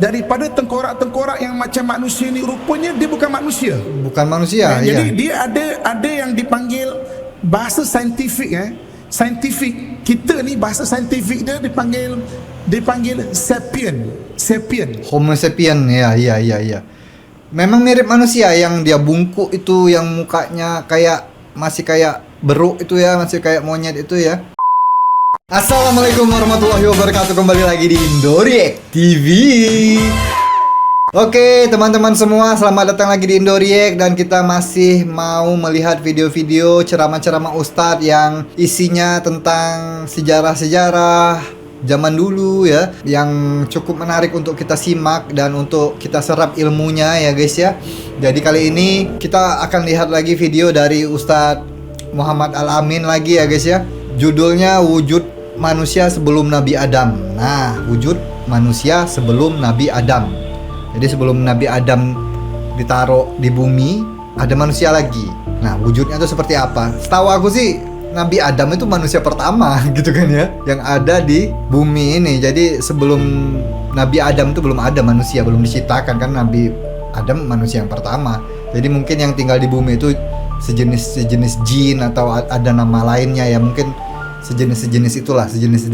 daripada tengkorak-tengkorak yang macam manusia ni, rupanya dia bukan manusia. Bukan manusia. Jadi Ya. dia ada yang dipanggil bahasa saintifik saintifik kita ni, bahasa saintifik dia dipanggil sapien. Homo sapien. Ya. Memang mirip manusia, yang dia bungkuk itu, yang mukanya masih kayak beruk itu ya, masih kayak monyet itu ya. Assalamualaikum warahmatullahi wabarakatuh. Kembali lagi di Indoriek TV. Oke teman-teman semua, selamat datang lagi di Indoriek. Dan kita masih mau melihat video-video ceramah-ceramah Ustadz yang isinya tentang sejarah-sejarah zaman dulu ya, yang cukup menarik untuk kita simak dan untuk kita serap ilmunya ya guys ya. Jadi kali ini kita akan lihat lagi video dari Ustadz Muhammad Al-Amin lagi ya guys ya. Judulnya Wujud Manusia Sebelum Nabi Adam. Nah, wujud manusia sebelum Nabi Adam. Jadi sebelum Nabi Adam ditaruh di bumi, ada manusia lagi. Nah, wujudnya itu seperti apa? Setahu aku sih Nabi Adam itu manusia pertama gitu kan ya, yang ada di bumi ini. Jadi sebelum Nabi Adam itu belum ada manusia, belum diciptakan kan. Nabi Adam manusia yang pertama. Jadi mungkin yang tinggal di bumi itu sejenis jin atau ada nama lainnya ya, mungkin sejenis itulah, sejenis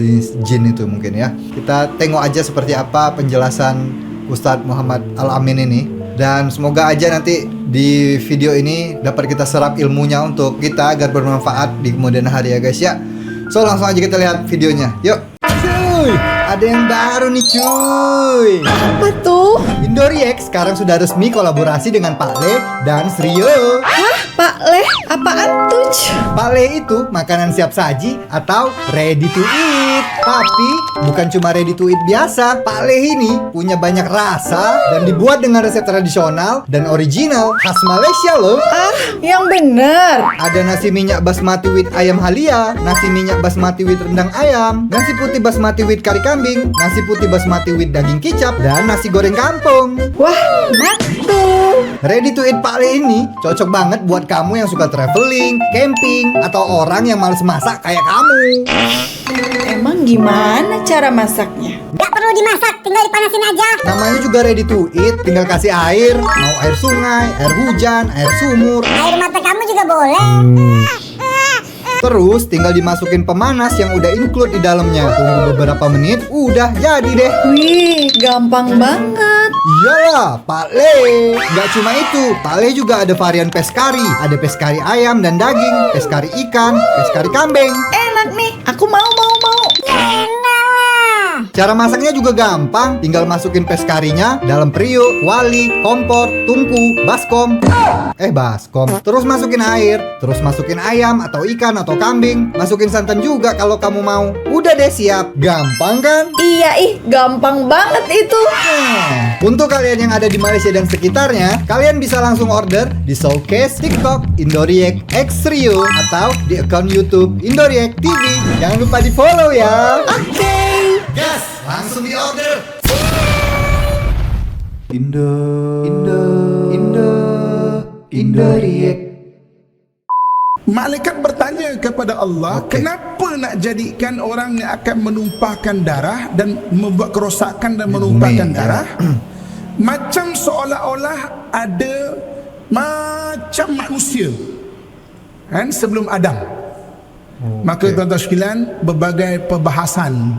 jin itu mungkin ya. Kita tengok aja seperti apa penjelasan Ustadz Muhammad Al-Amin ini, dan semoga aja nanti di video ini dapat kita serap ilmunya untuk kita agar bermanfaat di kemudian hari ya guys ya. So langsung aja kita lihat videonya, yuk. Cuy, ada yang baru nih cuy. Apa tuh? Indoriek sekarang sudah resmi kolaborasi dengan Pak Le dan Srio. Hah? Pak Le? Apaan tuh? Pak Le itu makanan siap saji atau ready to eat. Tapi bukan cuma ready to eat biasa. Pak Le ini punya banyak rasa dan dibuat dengan resep tradisional dan original khas Malaysia loh. Ah, yang bener. Ada nasi minyak basmati with ayam halia, nasi minyak basmati with rendang ayam, nasi putih basmati with kari kambing, nasi putih basmati with daging kicap, dan nasi goreng kampung. Wah, mantul. Ready to eat Pak Le ini cocok banget buat kamu yang suka traveling, camping, atau orang yang males masak kayak kamu. Emang gimana cara masaknya? Gak perlu dimasak, tinggal dipanasin aja. Namanya juga ready to eat, tinggal kasih air, mau air sungai, air hujan, air sumur. Air mata kamu juga boleh. Terus tinggal dimasukin pemanas yang udah include di dalamnya. Tunggu beberapa menit, udah jadi deh. Wih, gampang banget. Iyalah, Pak Le. Gak cuma itu, Pak Le juga ada varian peskari. Ada peskari ayam dan daging, peskari ikan, peskari kambing. Enak nih, aku mau. Cara masaknya juga gampang, tinggal masukin peskarinya dalam periuk, kuali, kompor, tungku, baskom. Terus masukin air, terus masukin ayam atau ikan atau kambing. Masukin santan juga kalau kamu mau. Udah deh siap. Gampang kan? Iya gampang banget itu. Untuk kalian yang ada di Malaysia dan sekitarnya, kalian bisa langsung order di showcase TikTok Indoriek X Rio atau di akun YouTube Indoriek TV. Jangan lupa di follow ya. Oke. Gas, langsung di order. Indoriek. Malaikat bertanya kepada Allah, kenapa nak jadikan orang yang akan menumpahkan darah dan membuat kerosakan dan menumpahkan darah? Macam seolah-olah ada macam manusia kan sebelum Adam. Maka tuan-tuan sekalian, berbagai perbahasan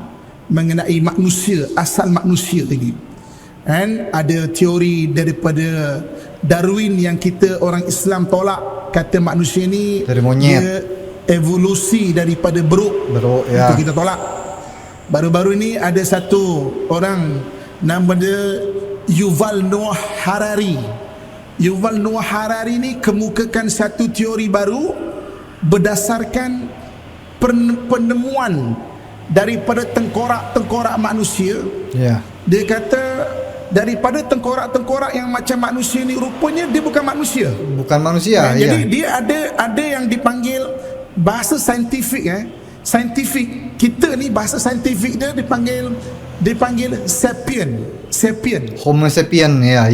mengenai manusia, asal manusia tadi. Dan ada teori daripada Darwin yang kita orang Islam tolak, kata manusia ni dari monyet, dia evolusi daripada beruk ya. Itu kita tolak. Baru-baru ini ada satu orang nama dia Yuval Noah Harari. Yuval Noah Harari ni kemukakan satu teori baru berdasarkan penemuan daripada tengkorak-tengkorak manusia. Dia kata daripada tengkorak-tengkorak yang macam manusia ni, rupanya dia bukan manusia. Bukan manusia. Jadi dia ada yang dipanggil bahasa saintifik saintifik kita ni, bahasa saintifik dia dipanggil sapien. Homo sapien. Ya.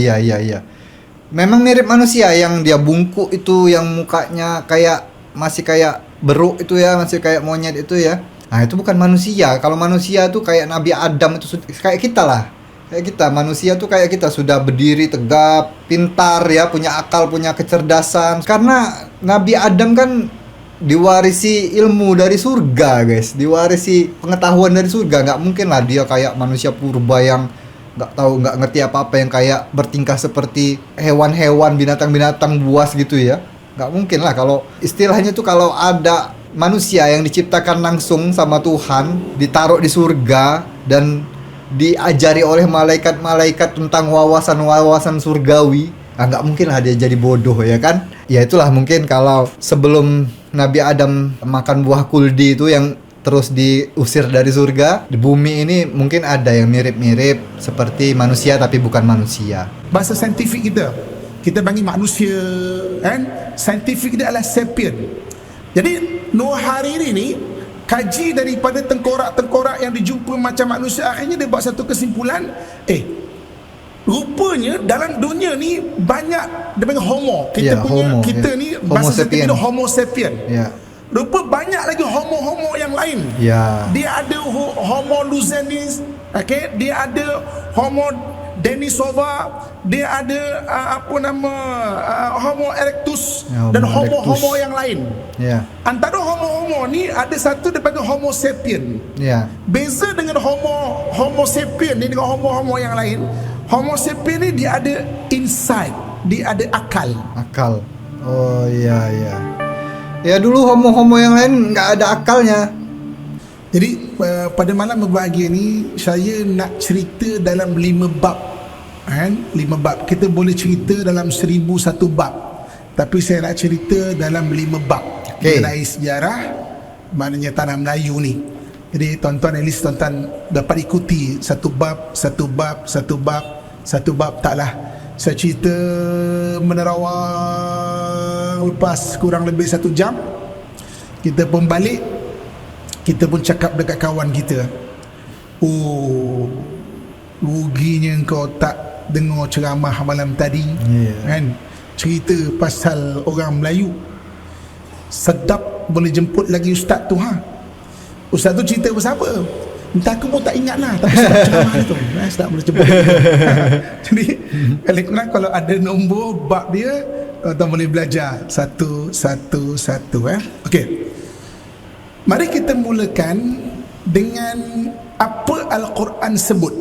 Memang mirip manusia, yang dia bungkuk itu, yang mukanya masih kayak beruk itu ya, masih kayak monyet itu ya. Nah, itu bukan manusia. Kalau manusia tuh kayak Nabi Adam, itu kayak kita lah. Kayak kita manusia tuh kayak kita sudah berdiri tegap, pintar ya, punya akal, punya kecerdasan. Karena Nabi Adam kan diwarisi ilmu dari surga, guys. Diwarisi pengetahuan dari surga. Nggak mungkin lah dia kayak manusia purba yang nggak tahu, nggak ngerti apa-apa, yang kayak bertingkah seperti hewan-hewan, binatang-binatang buas gitu ya. Nggak mungkin lah. Kalau istilahnya tuh kalau ada manusia yang diciptakan langsung sama Tuhan, ditaruh di surga dan diajari oleh malaikat-malaikat tentang wawasan-wawasan surgawi, nggak mungkin lah dia jadi bodoh, ya kan? Ya itulah mungkin kalau sebelum Nabi Adam makan buah kuldi itu yang terus diusir dari surga, di bumi ini mungkin ada yang mirip-mirip seperti manusia tapi bukan manusia. Bahasa saintifik kita panggil manusia, kan? Saintifik dia adalah sapien. Jadi Noah Hariri ni kaji daripada tengkorak-tengkorak yang dijumpa macam manusia, akhirnya dia buat satu kesimpulan, rupanya dalam dunia ni banyak, dia panggil homo. Kita ni bahasa saintifik dia homo sapien. Ya. Rupa banyak lagi homo-homo yang lain. Ya. Dia ada homo luzenis, dia ada homo denisova, dia ada homo erectus, Ya, dan homo homo-homo erectus yang lain. Ya. Antara homo-homo ni ada satu dipanggil homo sapien. Ya. Beza dengan homo sapien ni dengan homo-homo yang lain, homo sapien ni dia ada insight, dia ada akal. Akal. Oh iya iya. Ya dulu homo-homo yang lain nggak ada akalnya. Jadi pada malam berbahagia ni saya nak cerita dalam 5 bab, kan? 5 bab. Kita boleh cerita dalam 1001 bab, tapi saya nak cerita dalam 5 bab mengenai sejarah, maknanya tanah Melayu ni. Jadi tuan-tuan, at least tuan-tuan dapat ikuti satu bab taklah saya cerita menerawang lepas kurang lebih 1 jam. Kita pun balik, kita pun cakap dekat kawan kita, oh, ruginya kau tak dengar ceramah malam tadi, kan? Cerita pasal orang Melayu. Sedap boleh jemput lagi ustaz tu, Ustaz tu cerita pasal apa? Entah, aku pun tak ingat lah, tapi sedap ceramah tu. Sedap boleh jemput. Jadi kalau ada nombor bab dia, tuan-tuan boleh belajar satu. Okey. Mari kita mulakan dengan apa Al-Quran sebut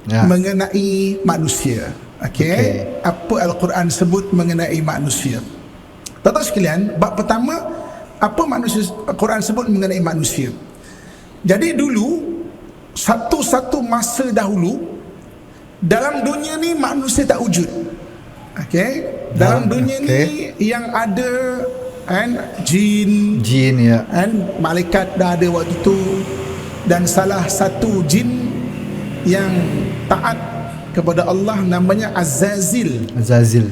mengenai manusia. Okey. Apa Al-Quran sebut mengenai manusia? Tuan-tuan sekalian, bab pertama, apa manusia Al-Quran sebut mengenai manusia. Jadi dulu, satu masa dahulu, dalam dunia ni manusia tak wujud. Okey. Dalam dunia ni yang ada jin ya, malaikat dah ada waktu tu, dan salah satu jin yang taat kepada Allah namanya Azazil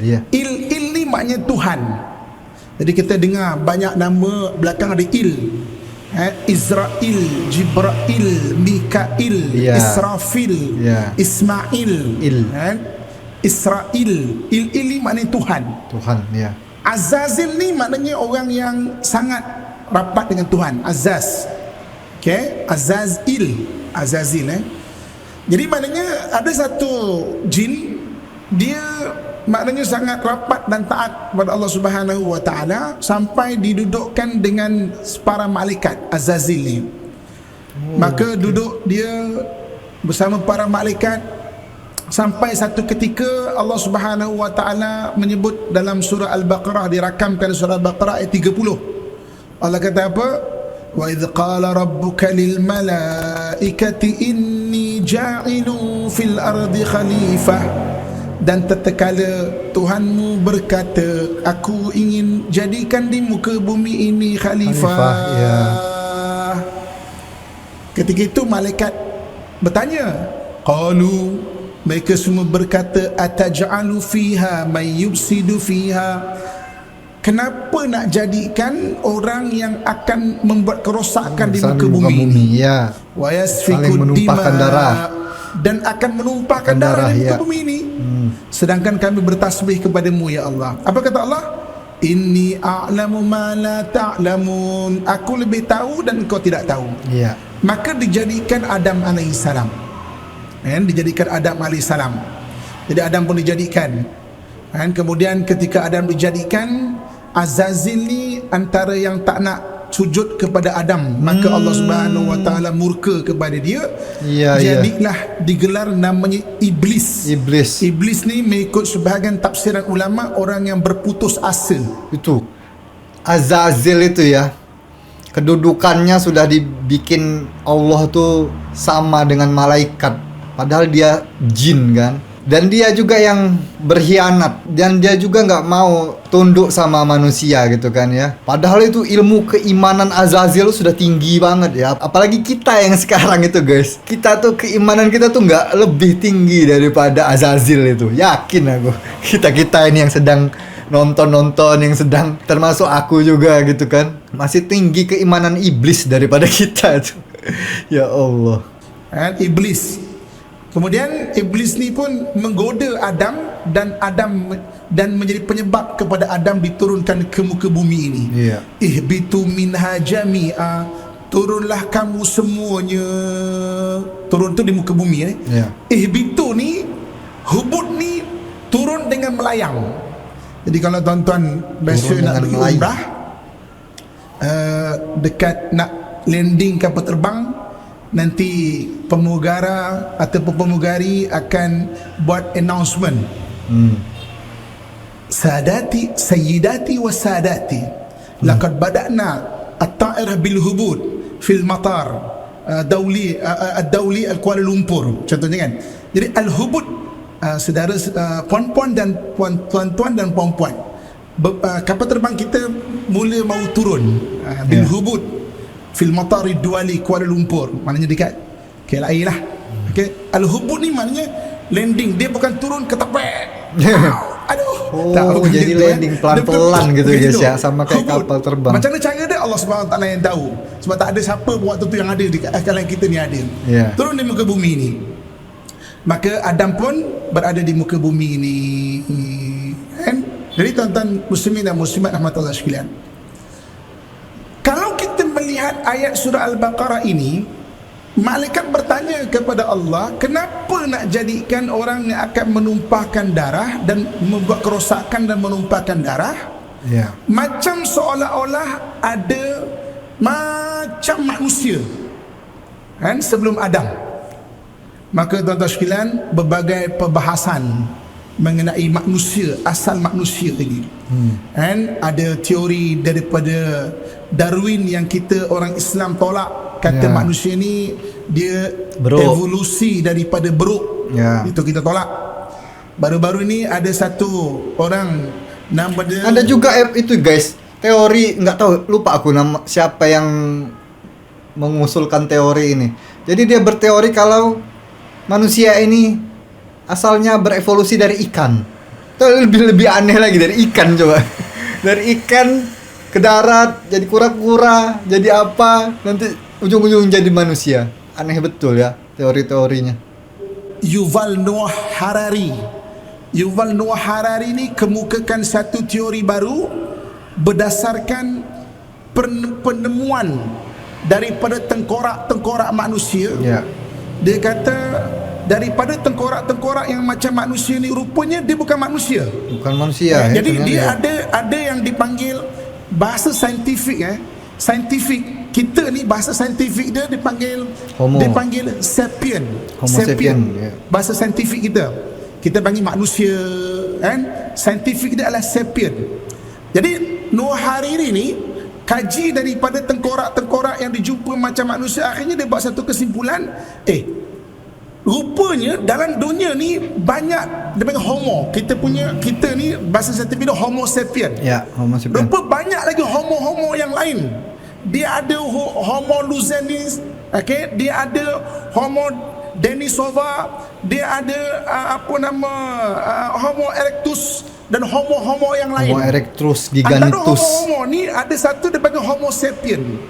ya. Il ni maknanya Tuhan. Jadi kita dengar banyak nama belakang ada il, Izrail, Jibrail, Mikail, Israfil, Ismail, Israel. Il ni maknanya Tuhan ya. Azazil ni maknanya orang yang sangat rapat dengan Tuhan. Azaz. Okey, Azazil. Jadi maknanya ada satu jin, dia maknanya sangat rapat dan taat kepada Allah Subhanahu wa taala sampai didudukkan dengan para malaikat Azazil ni. Maka duduk dia bersama para malaikat sampai satu ketika Allah Subhanahu wa taala menyebut dalam surah Al-Baqarah, dirakamkan surah Al-Baqarah ayat 30. Allah kata apa? Wa idz qala rabbuka lil malaikati inni ja'ilun fil ardi khalifah. Dan tatkala Tuhanmu berkata, aku ingin jadikan di muka bumi ini khalifah. Ketika itu malaikat bertanya, qalu, mereka semua berkata, ataj'alu fiha may yufsidu fiha. Kenapa nak jadikan orang yang akan membuat kerosakan di muka bumi ini? Wa yasfiku dima, dan akan menumpahkan darah di muka bumi ini. Sedangkan kami bertasbih kepadamu ya Allah. Apa kata Allah? Inni a'lamu ma la ta'lamun. Aku lebih tahu dan kau tidak tahu. Maka dijadikan Adam alaihissalam. kan, dijadikan Adam alaihissalam. Jadi Adam pun dijadikan, kan. Kemudian ketika Adam dijadikan, Azazil ni antara yang tak nak sujud kepada Adam, maka Allah Subhanahu wa taala murka kepada dia. Jadilah digelar namanya Iblis. Iblis ni mengikut sebahagian tafsiran ulama orang yang berputus asa. Itu Azazil itu ya, kedudukannya sudah dibikin Allah tuh sama dengan malaikat, padahal dia jin kan. Dan dia juga yang berkhianat, dan dia juga nggak mau tunduk sama manusia gitu kan ya. Padahal itu ilmu keimanan Azazil sudah tinggi banget ya. Apalagi kita yang sekarang itu guys, kita tuh keimanan kita tuh nggak lebih tinggi daripada Azazil itu. Yakin aku. Kita ini yang sedang nonton, yang sedang, termasuk aku juga gitu kan, masih tinggi keimanan iblis daripada kita tuh. Ya Allah. Iblis. Kemudian iblis ni pun menggoda Adam, dan menjadi penyebab kepada Adam diturunkan ke muka bumi ini. Ihbitu minha jami'a, turunlah kamu semuanya. Turun tu di muka bumi Ihbitu ni, hubud ni turun dengan melayang. Jadi kalau tuan-tuan biasa nak pergi umrah, dekat nak landing kapal terbang, nanti pemugara atau pemugari akan buat announcement. Sadati, sayyidati wa sadati, laqad bada'na at-ta'irah bil hubud fil matar dawli ad-dawli al-Kuala Lumpur, contohnya kan. Jadi al-hubud, saudara, puan-puan dan tuan-tuan dan puan-puan, kapal terbang kita mula mau turun bil hubud fil matari duali Kuala Lumpur, maknanya dekat KLIA lah. Al-hubud ni maknanya landing, dia bukan turun ke tepek. Oh, jadi landing pelan-pelan gitu guys ya, sama kayak kapal terbang. Macam mana cara dia, Allah Subhanahu Wa Taala yang tahu, sebab tak ada siapa waktu tu yang ada di kalian kita ni ada. Turun di muka bumi ni, maka Adam pun berada di muka bumi ini. Jadi tuan-tuan muslimin dan muslimat rahmatullah sekalian, kalau kita melihat ayat surah Al-Baqarah ini, malaikat bertanya kepada Allah, kenapa nak jadikan orang yang akan menumpahkan darah dan membuat kerosakan dan menumpahkan darah? Macam seolah-olah ada macam manusia kan sebelum Adam. Maka tuan-tuan sekalian, berbagai perbahasan mengenai manusia, asal manusia ini. Ada teori daripada Darwin yang kita orang Islam tolak, kata manusia ni dia evolusi daripada beruk. Itu kita tolak. Baru-baru ni ada satu orang nama dia, ada juga itu guys, teori, nggak tahu, lupa aku nama siapa yang mengusulkan teori ini. Jadi dia berteori kalau manusia ini asalnya berevolusi dari ikan. Itu lebih aneh lagi, dari ikan coba. Dari ikan ke darat, jadi kura-kura, jadi apa, nanti ujung-ujung jadi manusia. Aneh betul ya teori-teorinya. Yuval Noah Harari ni kemukakan satu teori baru berdasarkan penemuan daripada tengkorak-tengkorak manusia. Dia kata daripada tengkorak-tengkorak yang macam manusia ni, rupanya dia bukan manusia. Jadi dia ada yang dipanggil bahasa saintifik saintifik kita ni, bahasa saintifik dia dipanggil sapien. Bahasa saintifik kita panggil manusia kan, saintifik dia adalah sapien. Jadi Noah Hariri ni kaji daripada tengkorak-tengkorak yang dijumpa macam manusia, akhirnya dia buat satu kesimpulan, rupanya dalam dunia ni banyak, dia panggil homo, kita ni bahasa saintifik dia homo sapien. Homo sapien. Rupa banyak lagi homo-homo yang lain. Dia ada homo luzenis, dia ada homo denisova, dia ada homo erectus dan homo-homo yang lain. Homo erectus gigantus. Antara homo ni ada satu dia panggil homo sapien.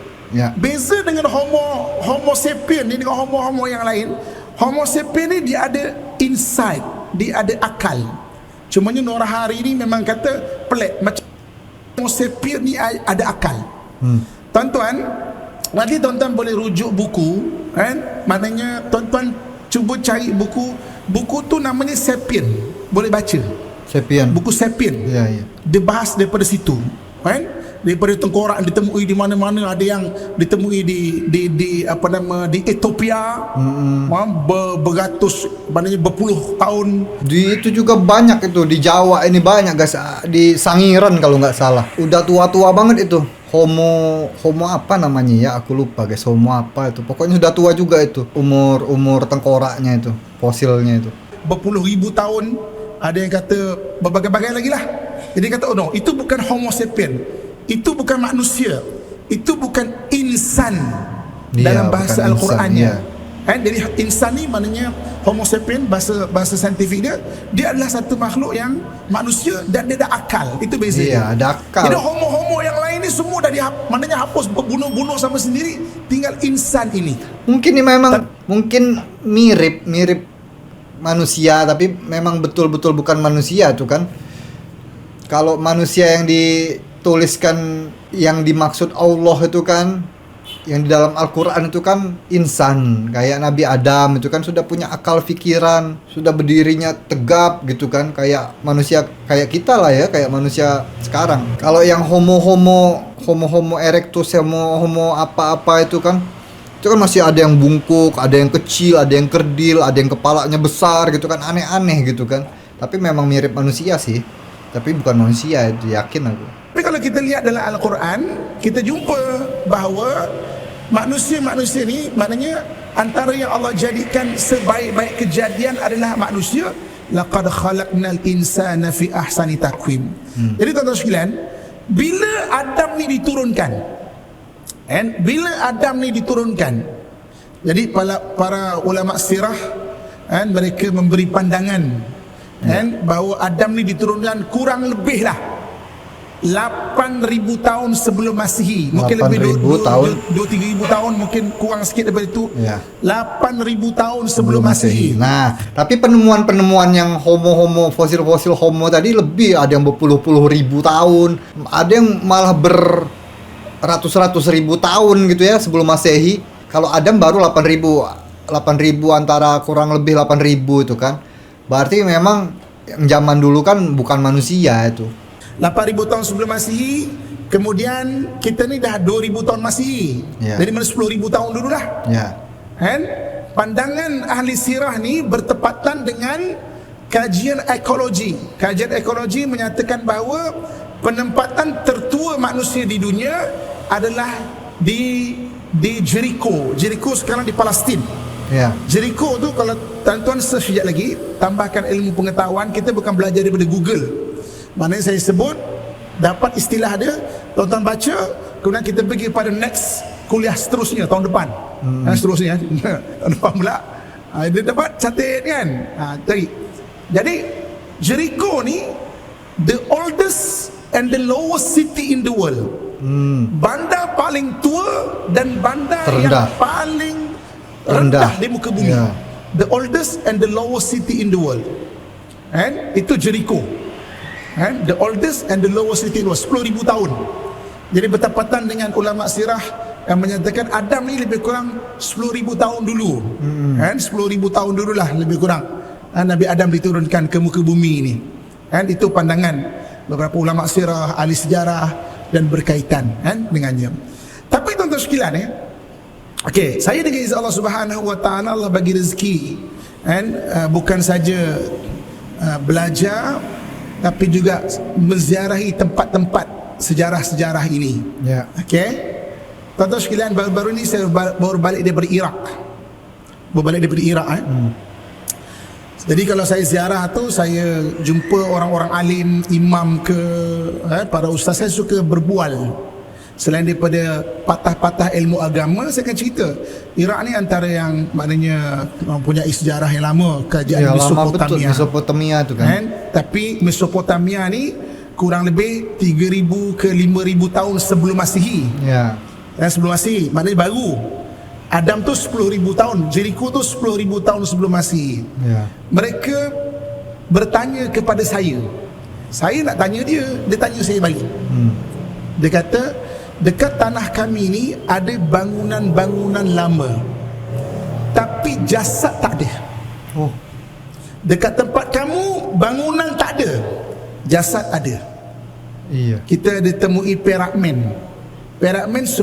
Beza dengan homo sapien ni dengan homo-homo yang lain, homo sapien ni dia ada insight, dia ada akal. Cumanya Noah Hariri ni memang kata pelik, macam homo sapien ni ada akal. Tuan-tuan, nanti tuan-tuan boleh rujuk buku kan, maknanya tuan-tuan cuba cari buku tu namanya Sapien, boleh baca Sapien. buku Sapien. Ya, ya. Dia bahas daripada situ, kan? Daripada tengkorak ditemui di mana-mana, ada yang ditemui di apa nama, di Ethiopia, beratus, maknanya berpuluh tahun. Di itu juga banyak itu di Jawa ini banyak guys, di Sangiran kalau nggak salah. Udah tua-tua banget itu. Homo apa namanya ya, aku lupa guys. Homo apa itu. Pokoknya sudah tua juga itu. Umur tengkoraknya itu, fosilnya itu. Berpuluh ribu tahun. Ada yang kata berbagai-bagai lagi lah. Jadi kata, oh no, itu bukan Homo sapien, itu bukan manusia, itu bukan insan dalam bahasa Al-Qurannya. Jadi insan ni maknanya Homo sapien, bahasa saintifik dia adalah satu makhluk yang manusia dan dia ada akal. Itu beza. Iya, ada akal. Jadi homo-homo yang lain ni semua dah maknanya hapus, bunuh sama sendiri, tinggal insan ini. Mungkin ini memang mungkin mirip manusia, tapi memang betul-betul bukan manusia tuh kan. Kalau manusia yang dituliskan, yang dimaksud Allah itu kan, yang di dalam Al-Quran itu kan insan, kayak Nabi Adam itu kan sudah punya akal pikiran, sudah berdirinya tegap gitu kan, kayak manusia kayak kita lah ya, kayak manusia sekarang. Kalau yang homo erectus, homo apa-apa itu kan masih ada yang bungkuk, ada yang kecil, ada yang kerdil, ada yang kepalanya besar gitu kan, aneh-aneh gitu kan. Tapi memang mirip manusia sih, tapi bukan manusia, itu yakin aku. Tapi kalau kita lihat dalam Al-Quran, kita jumpa bahawa manusia ni, maknanya antara yang Allah jadikan sebaik-baik kejadian adalah manusia. Laqad khalaqnal insana fi ahsani taqwim. Jadi tuan-tuan sekalian, bila Adam ni diturunkan, jadi para ulama sirah, mereka memberi pandangan bahawa Adam ni diturunkan kurang lebih lah 8,000 tahun sebelum Masihi. Mungkin lebih 2-3,000 tahun, mungkin kurang sikit daripada itu. 8,000 tahun sebelum Masihi. Nah, tapi penemuan-penemuan yang homo fosil-fosil homo tadi lebih, ada yang berpuluh-puluh ribu tahun, ada yang malah beratus-ratus ribu tahun gitu ya sebelum Masehi. Kalau Adam baru 8.000 antara kurang lebih 8.000 itu kan. Berarti memang yang zaman dulu kan bukan manusia itu. 8,000 tahun sebelum Masehi, kemudian kita ni dah 2,000 tahun Masehi. Jadi mana 10,000 tahun dulu lah. Pandangan ahli sirah ni bertepatan dengan kajian ekologi. Kajian ekologi menyatakan bahawa penempatan tertua manusia di dunia adalah di Jericho. Jericho sekarang di Palestin. Jericho tu kalau tuan-tuan search sekejap lagi, tambahkan ilmu pengetahuan, kita bukan belajar daripada Google. Maknanya saya sebut, dapat istilah dia, tuan-tuan baca, kemudian kita pergi pada next kuliah seterusnya tahun depan. Seterusnya tahun depan pula. Dia dapat catat kan. Cari. Jadi Jericho ni the oldest and the lowest city in the world. Bandar paling tua dan bandar yang paling rendah di muka bumi. The oldest and the lowest city in the world. Itu Jericho. The oldest and the lowest city in the world, 10,000 tahun. Jadi bertepatan dengan ulama sirah yang menyatakan Adam ni lebih kurang 10,000 tahun dulu. 10,000 tahun dululah lebih kurang Nabi Adam diturunkan ke muka bumi ini. Itu pandangan beberapa ulama sirah, ahli sejarah dan berkaitan dengannya. Tapi tuan-tuan sekalian okey, saya dengan izin Allah Subhanahu wa taala, Allah bagi rezeki bukan saja belajar, tapi juga menziarahi tempat-tempat sejarah-sejarah ini. Okey. Tuan-tuan sekalian, baru-baru ni saya baru balik daripada Iraq. Jadi kalau saya ziarah tu, saya jumpa orang-orang alim, imam ke para ustaz. Saya suka berbual. Selain daripada patah-patah ilmu agama, saya akan cerita Iraq ni antara yang maknanya mempunyai sejarah yang lama, kerajaan Mesopotamia. Mesopotamia tu kan. Tapi Mesopotamia ni kurang lebih 3,000 ke 5,000 tahun sebelum Masihi. Sebelum Masihi, maknanya baru. Adam tu 10,000 tahun, Jericho tu 10,000 tahun sebelum Masihi. Mereka bertanya kepada saya. Saya nak tanya dia tanya saya balik. Dia kata, dekat tanah kami ni ada bangunan-bangunan lama, tapi jasad tak ada. Oh. Dekat tempat kamu bangunan tak ada, jasad ada. Iya. Kita ditemui Perakmen 10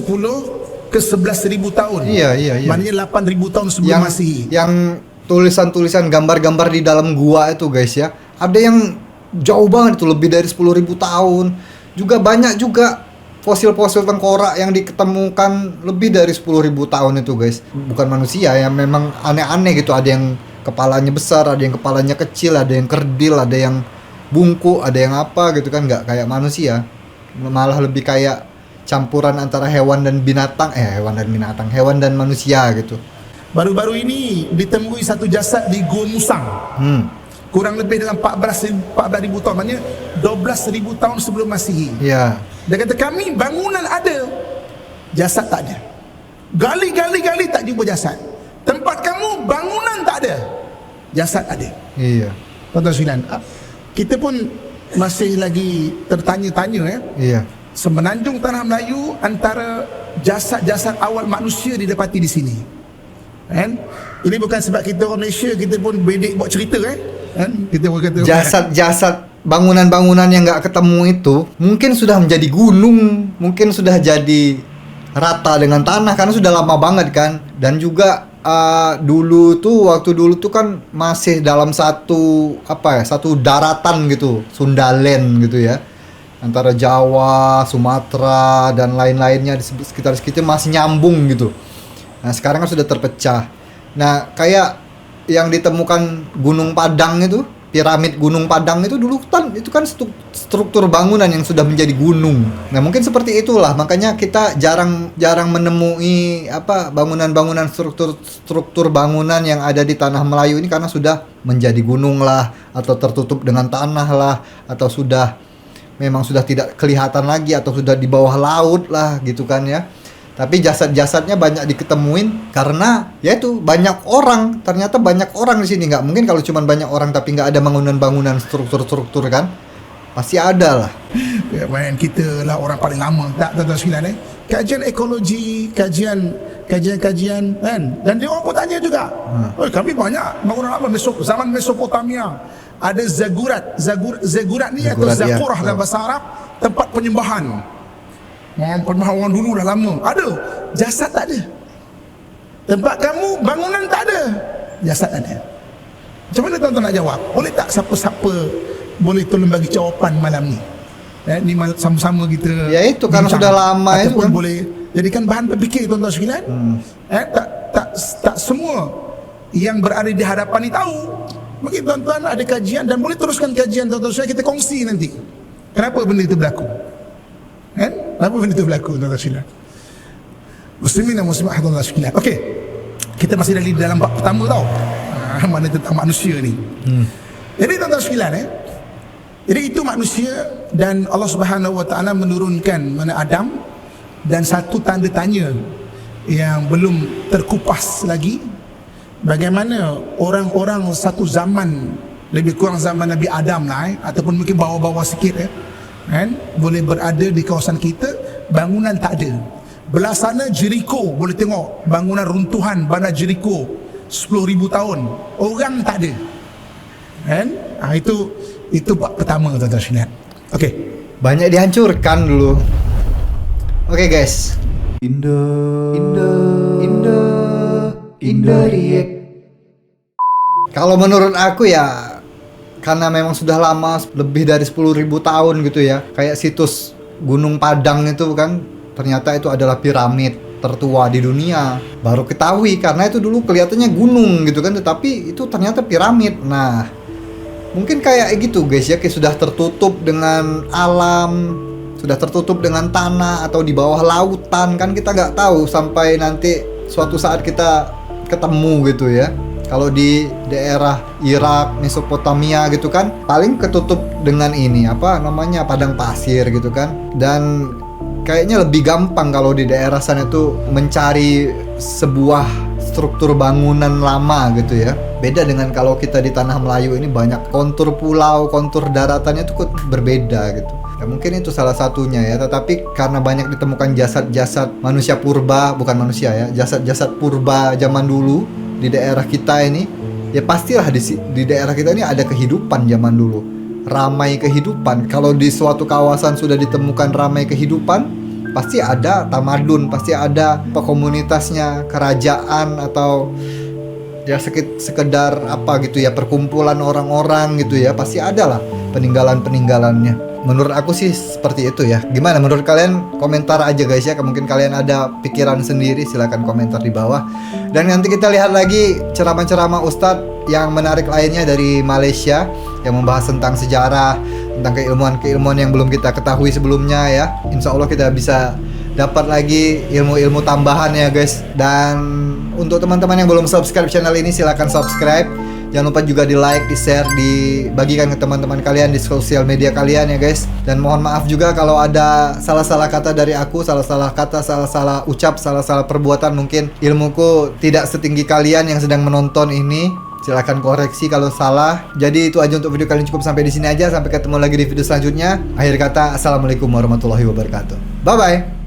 ke 11,000 tahun. Iya. Maknanya 8,000 tahun sebelum Masihi. Yang tulisan-tulisan gambar-gambar di dalam gua itu guys ya, ada yang jauh banget itu, lebih dari 10.000 tahun. Juga banyak juga fosil-fosil tengkorak yang diketemukan lebih dari 10.000 tahun itu guys. Bukan manusia ya, memang aneh-aneh gitu. Ada yang kepalanya besar, ada yang kepalanya kecil, ada yang kerdil, ada yang bungkuk, ada yang apa gitu kan, nggak kayak manusia. Malah lebih kayak campuran antara hewan dan manusia gitu. Baru-baru ini ditemui satu jasad di Gua Musang. Kurang lebih dalam 14,000 tahun, maknanya 12,000 tahun sebelum Masihi. Iya. Dia kata kami bangunan ada, jasad tak ada. Gali tak jumpa jasad. Tempat kamu bangunan tak ada, jasad ada. Iya. Tuan-tuan sekalian, kita pun masih lagi tertanya-tanya ya. Iya. Semenanjung Tanah Melayu, antara jasad-jasad awal manusia didapati di sini. Kan? Ini bukan sebab kita orang Malaysia, kita pun bedek buat cerita kan? Kita berkata Jasad-jasad bangunan-bangunan yang nggak ketemu itu mungkin sudah menjadi gunung, mungkin sudah jadi rata dengan tanah karena sudah lama banget kan. Dan juga waktu dulu tuh kan masih dalam satu daratan gitu, Sundaland gitu ya, antara Jawa, Sumatera dan lain-lainnya di sekitar masih nyambung gitu. Nah sekarang kan sudah terpecah. Nah kayak yang ditemukan Gunung Padang itu, piramid Gunung Padang itu dulu kan itu kan struktur bangunan yang sudah menjadi gunung. Nah mungkin seperti itulah, makanya kita jarang menemui bangunan-bangunan struktur bangunan yang ada di tanah Melayu ini, karena sudah menjadi gunung lah, atau tertutup dengan tanah lah, atau memang sudah tidak kelihatan lagi, atau sudah di bawah laut lah gitu kan ya. Tapi jasad-jasadnya banyak diketemuin karena yaitu ternyata banyak orang di sini. Nggak mungkin kalau cuma banyak orang tapi nggak ada bangunan-bangunan struktur kan, pasti ada lah. Ya, main kita lah orang paling lama tak tuan-tuan sekalian kajian ekologi, kajian kan, dan dia orang pun tanya juga. Kami banyak bangunan apa zaman Mesopotamia. Ada zagurat ni atau zakurah dalam bahasa Arab, tempat penyembahan. Orang dulu dah lama. Ada, jasad tak ada. Tempat kamu bangunan tak ada, jasad ada. Macam mana tuan-tuan nak jawab? Boleh tak siapa-siapa boleh tolong bagi jawapan malam ni? Ni sama-sama kita. Ya itu karena sudah lama itu ataupun kan. boleh jadikan bahan berfikir tuan-tuan sekalian. Tak semua yang berada di hadapan ni tahu. Mungkin tuan-tuan ada kajian dan boleh teruskan kajian tuan-tuan sekalian, kita kongsi nanti. Kenapa benda itu berlaku? Kan? Kenapa benda itu berlaku tuan-tuan sekalian? Muslimin dan muslimat tuan-tuan sekalian. Okey. Kita masih di dalam bab pertama tau. Mana tentang manusia ni. Jadi tuan-tuan sekalian jadi itu manusia, dan Allah Subhanahu Wa Taala menurunkan mana Adam, dan satu tanda tanya yang belum terkupas lagi, bagaimana orang-orang satu zaman, lebih kurang zaman Nabi Adam lah ataupun mungkin bawah-bawah sikit kan, boleh berada di kawasan kita, bangunan tak ada. Belah sana Jericho, boleh tengok bangunan runtuhan bandar Jericho 10,000 tahun, orang tak ada kan. Itu bab pertama tuan-tuan sekalian. Okey, Banyak dihancurkan dulu. Oke guys. Indo React. Kalau menurut aku ya, karena memang sudah lama, lebih dari 10.000 tahun gitu ya. Kayak situs Gunung Padang itu kan, ternyata itu adalah piramid tertua di dunia. Baru ketahui karena itu dulu kelihatannya gunung gitu kan, tetapi itu ternyata piramid. Nah, mungkin kayak gitu guys ya, kayak sudah tertutup dengan alam, sudah tertutup dengan tanah atau di bawah lautan kan, kita nggak tahu sampai nanti suatu saat kita ketemu gitu ya. Kalau di daerah Irak, Mesopotamia gitu kan, paling ketutup dengan ini padang pasir gitu kan. Dan kayaknya lebih gampang kalau di daerah sana itu mencari sebuah struktur bangunan lama gitu ya. Beda dengan kalau kita di tanah Melayu ini, banyak kontur pulau, kontur daratannya itu berbeda gitu. Ya mungkin itu salah satunya ya, tetapi karena banyak ditemukan jasad-jasad manusia purba, bukan manusia ya, jasad-jasad purba zaman dulu di daerah kita ini, ya pastilah di daerah kita ini ada kehidupan zaman dulu. Ramai kehidupan. Kalau di suatu kawasan sudah ditemukan ramai kehidupan, pasti ada tamadun, pasti ada komunitasnya, kerajaan atau ya sekedar apa gitu ya, perkumpulan orang-orang gitu ya, pasti ada lah peninggalan-peninggalannya. Menurut aku sih seperti itu ya. Gimana menurut kalian? Komentar aja guys ya. Mungkin kalian ada pikiran sendiri, silahkan komentar di bawah. Dan nanti kita lihat lagi ceramah-ceramah Ustadz yang menarik lainnya dari Malaysia, yang membahas tentang sejarah, tentang keilmuan-keilmuan yang belum kita ketahui sebelumnya ya. Insya Allah kita bisa dapat lagi ilmu-ilmu tambahan ya guys. Dan untuk teman-teman yang belum subscribe channel ini, silahkan subscribe. Jangan lupa juga di like, di share, dibagikan ke teman-teman kalian di sosial media kalian ya guys. Dan mohon maaf juga kalau ada salah-salah kata dari aku, salah-salah kata, salah-salah ucap, salah-salah perbuatan. Mungkin ilmuku tidak setinggi kalian yang sedang menonton ini. Silahkan koreksi kalau salah. Jadi itu aja untuk video kali ini, cukup sampai di sini aja. Sampai ketemu lagi di video selanjutnya. Akhir kata, assalamualaikum warahmatullahi wabarakatuh. Bye bye.